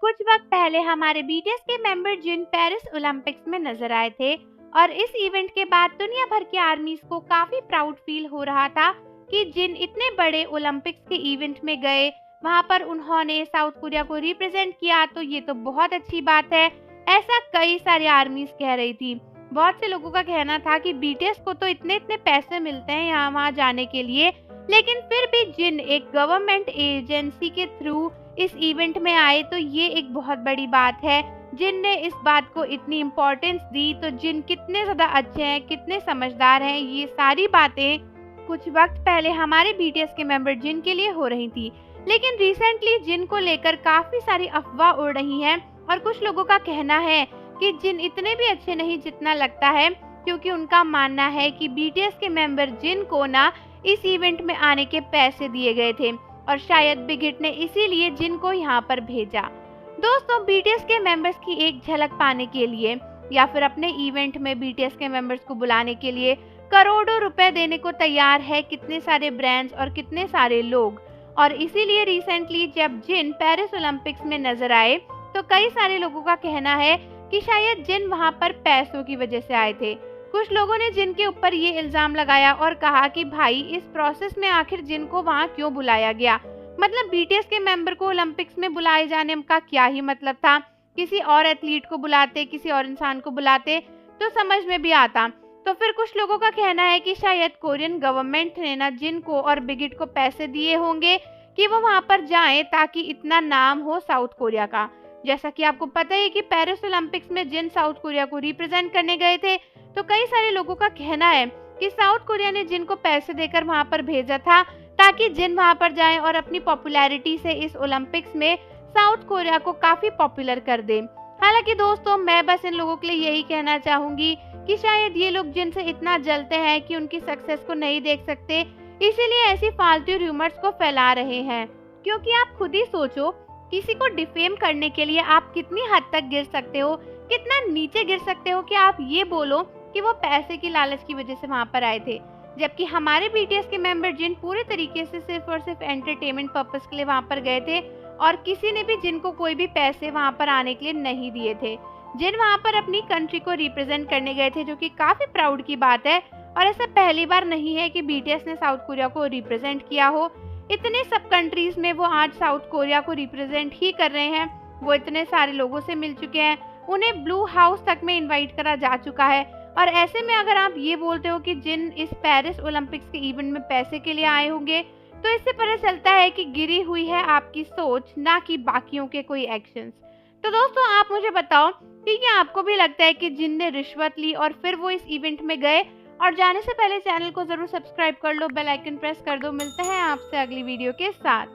कुछ वक्त पहले हमारे बीटीएस के मेंबर जिन पेरिस ओलंपिक्स में नजर आए थे और इस इवेंट के बाद दुनिया भर की आर्मीज को काफी प्राउड फील हो रहा था कि जिन इतने बड़े ओलंपिक्स के इवेंट में गए, वहां पर उन्होंने साउथ कोरिया को रिप्रेजेंट किया, तो ये तो बहुत अच्छी बात है। ऐसा कई सारी आर्मीज कह रही थी। बहुत से लोगों का कहना था कि बीटीएस को तो इतने इतने पैसे मिलते हैं यहाँ वहाँ जाने के लिए, लेकिन फिर भी जिन एक गवर्नमेंट एजेंसी के थ्रू इस इवेंट में आए, तो ये एक बहुत बड़ी बात है। जिन ने इस बात को इतनी इम्पोर्टेंस दी, तो जिन कितने ज़्यादा अच्छे हैं, कितने समझदार हैं, ये सारी बातें कुछ वक्त पहले हमारे बीटीएस के मेंबर जिन के लिए हो रही थी। लेकिन रिसेंटली जिन को लेकर काफ़ी सारी अफवाह उड़ रही हैं और कुछ लोगों का कहना है कि जिन इतने भी अच्छे नहीं जितना लगता है, क्योंकि उनका मानना है कि बीटीएस के मेंबर जिन को ना इस इवेंट में आने के पैसे दिए गए थे और शायद बिग हिट ने इसीलिए जिन को यहाँ पर भेजा। दोस्तों, बीटीएस के मेंबर्स की एक झलक पाने के लिए या फिर अपने इवेंट में बीटीएस के मेंबर्स को बुलाने के लिए करोड़ों रुपए देने को तैयार है कितने सारे ब्रांड्स और कितने सारे लोग। और इसीलिए रिसेंटली जब जिन पेरिस ओलंपिक्स में नजर आए, तो कई सारे लोगों का कहना है कि शायद जिन वहां पर पैसों की वजह से आए थे। कुछ लोगों ने जिन के ऊपर ये इल्जाम लगाया और कहा कि भाई, इस प्रोसेस में आखिर जिन को वहां क्यों बुलाया गया? मतलब बीटीएस के मेंबर को ओलंपिक्स में बुलाए जाने का क्या ही मतलब था? किसी और एथलीट को बुलाते, किसी और इंसान को बुलाते तो समझ में भी आता। तो फिर कुछ लोगों का कहना है कि शायद कोरियन गवर्नमेंट ने ना जिन को और बिग हिट को पैसे दिए होंगे कि वो वहां पर जाएं, ताकि इतना नाम हो साउथ कोरिया का। जैसा कि आपको पता है कि पेरिस ओलंपिक्स में जिन साउथ कोरिया को रिप्रेजेंट करने गए थे, तो कई सारे लोगों का कहना है कि साउथ कोरिया ने जिन को पैसे देकर वहां पर भेजा था, ताकि जिन वहां पर जाए और अपनी पॉपुलैरिटी से इस ओलंपिक्स में साउथ कोरिया को काफी पॉपुलर कर दे। हालांकि दोस्तों, मैं बस इन लोगों के लिए यही कहना चाहूंगी कि शायद ये लोग जिनसे इतना जलते हैं कि उनकी सक्सेस को नहीं देख सकते, इसीलिए ऐसी फालतू रूमर्स को फैला रहे हैं। क्योंकि आप खुद ही सोचो, किसी को डिफेम करने के लिए आप कितनी हद तक गिर सकते हो, कितना नीचे गिर सकते हो कि आप ये बोलो कि वो पैसे की लालच की वजह से वहां पर आए थे, जबकि हमारे बीटीएस के मेंबर जिन पूरे तरीके से सिर्फ और सिर्फ एंटरटेनमेंट पर्पस के लिए वहां पर गए थे और किसी ने भी जिन को कोई भी पैसे वहां पर आने के लिए नहीं दिए थे। जिन वहां पर अपनी कंट्री को रिप्रेजेंट करने गए थे, जो कि काफी प्राउड की बात है। और ऐसा पहली बार नहीं है कि बीटीएस ने साउथ कोरिया को रिप्रेजेंट किया हो। इतने सब कंट्रीज में वो आज साउथ कोरिया को रिप्रेजेंट ही कर रहे हैं। वो इतने सारे लोगों से मिल चुके हैं, उन्हें ब्लू हाउस तक में इनवाइट करा जा चुका है। और ऐसे में अगर आप ये बोलते हो कि जिन इस पेरिस ओलंपिक्स के इवेंट में पैसे के लिए आए होंगे, तो इससे पता चलता है कि गिरी हुई है आपकी सोच, ना कि बाकियों के कोई एक्शंस। तो दोस्तों, आप मुझे बताओ कि क्या आपको भी लगता है कि जिन ने रिश्वत ली और फिर वो इस इवेंट में गए? और जाने से पहले चैनल को जरूर सब्सक्राइब कर लो, बेल आइकन प्रेस कर दो। मिलते हैं आपसे अगली वीडियो के साथ।